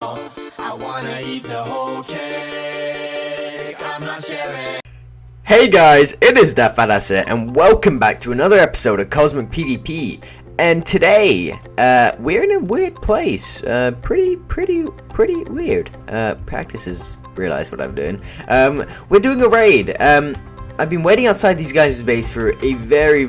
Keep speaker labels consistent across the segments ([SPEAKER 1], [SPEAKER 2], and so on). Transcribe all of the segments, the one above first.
[SPEAKER 1] I wanna eat the whole cake. I'm not sharing.
[SPEAKER 2] Hey guys, it is that Fat and welcome back to another episode of Cosmic PvP. And today, we're in a weird place. Pretty weird. Practice has realized what I'm doing. We're doing a raid. I've been waiting outside these guys' base for a very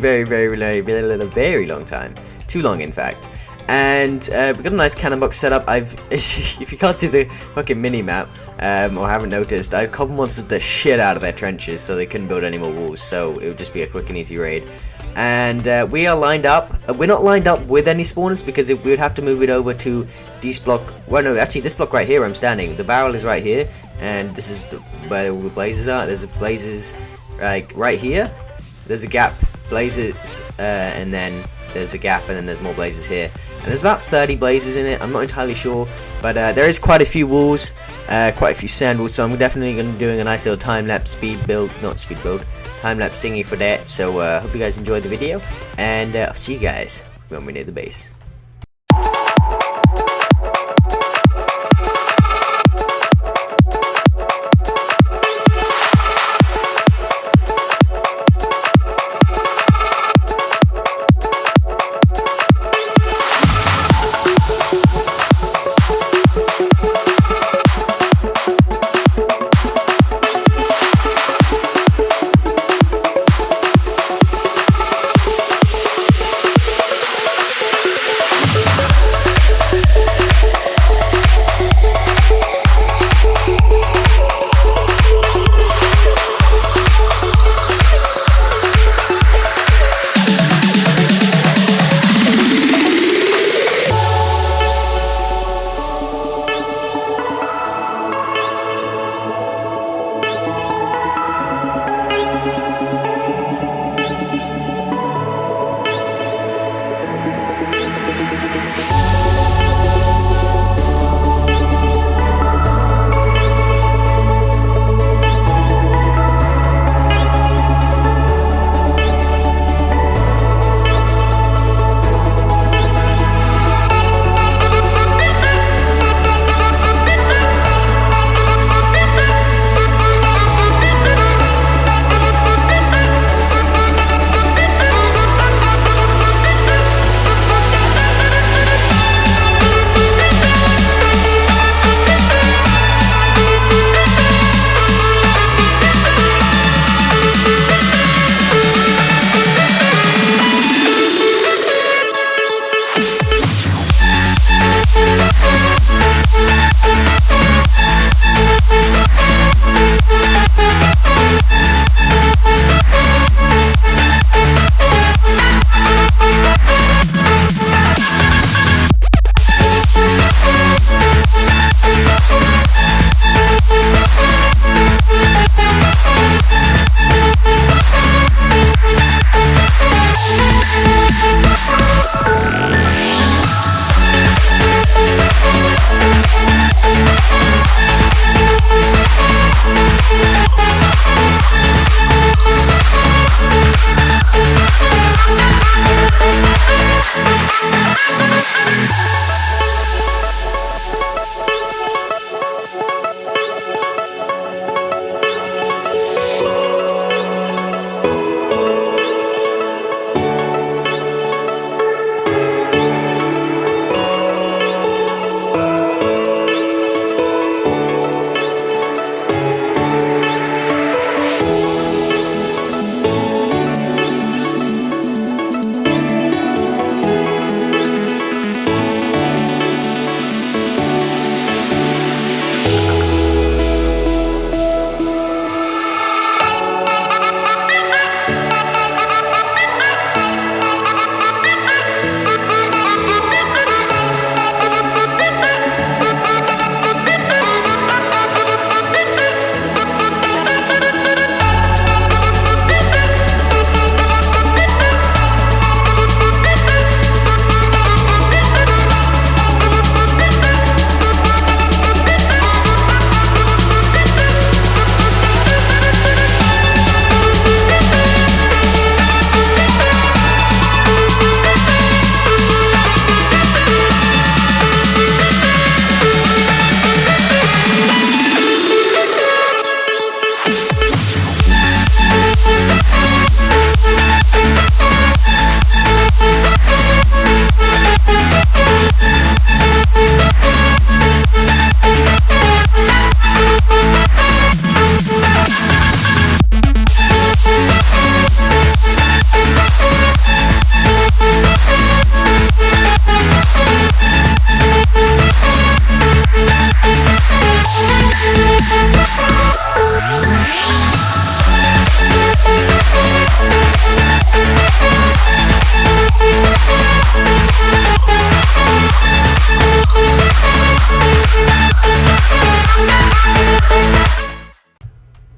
[SPEAKER 2] long time. Too long, in fact. And we've got a nice cannon box set up. If you can't see the fucking mini map, or haven't noticed, I've cobble monstered the shit out of their trenches so they couldn't build any more walls. So it would just be a quick and easy raid. And we are lined up. We're not lined up with any spawners because we would have to move it over to this block. Well, no, actually, this block right here. I'm standing. The barrel is right here, and this is where all the blazes are. There's blazes like right here. There's a gap, blazes, and then there's a gap, and then there's more blazes here. And there's about 30 blazes in it. I'm not entirely sure, but there is quite a few walls, quite a few sand walls. So I'm definitely going to be doing a nice little time-lapse time-lapse thingy for that. So hope you guys enjoyed the video, and I'll see you guys when we're near the base.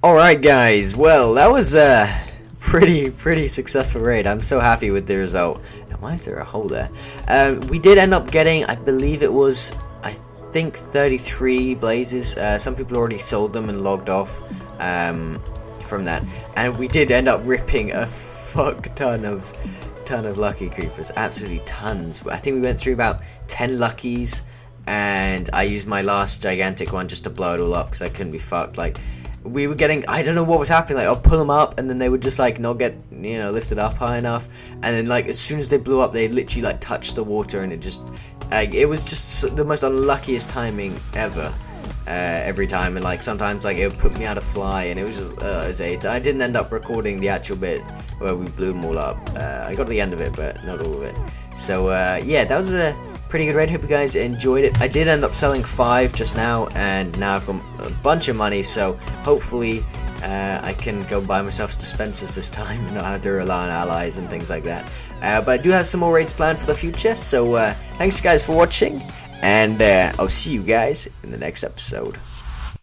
[SPEAKER 2] Alright guys, well that was a pretty successful raid. I'm so happy with the result. Now why is there a hole there? We did end up getting, I believe it was, I think 33 blazes. Some people already sold them and logged off from that. And we did end up ripping a fuck ton of lucky creepers. Absolutely tons. I think we went through about 10 luckies. And I used my last gigantic one just to blow it all up because I couldn't be fucked. Like, we were getting, I don't know what was happening, like I'll pull them up and then they would just like not get, you know, lifted up high enough, and then like as soon as they blew up they literally like touched the water and it just, like, it was just the most unluckiest timing ever, every time. And like sometimes like it would put me out of fly and it was just, it was AIDS. I didn't end up recording the actual bit where we blew them all up. I got to the end of it but not all of it. So yeah, that was a pretty good raid. Hope you guys enjoyed it. I did end up selling 5 just now, and now I've got a bunch of money, so hopefully I can go buy myself dispensers this time and not have to rely on allies and things like that. But I do have some more raids planned for the future, so thanks guys for watching, and I'll see you guys in the next episode.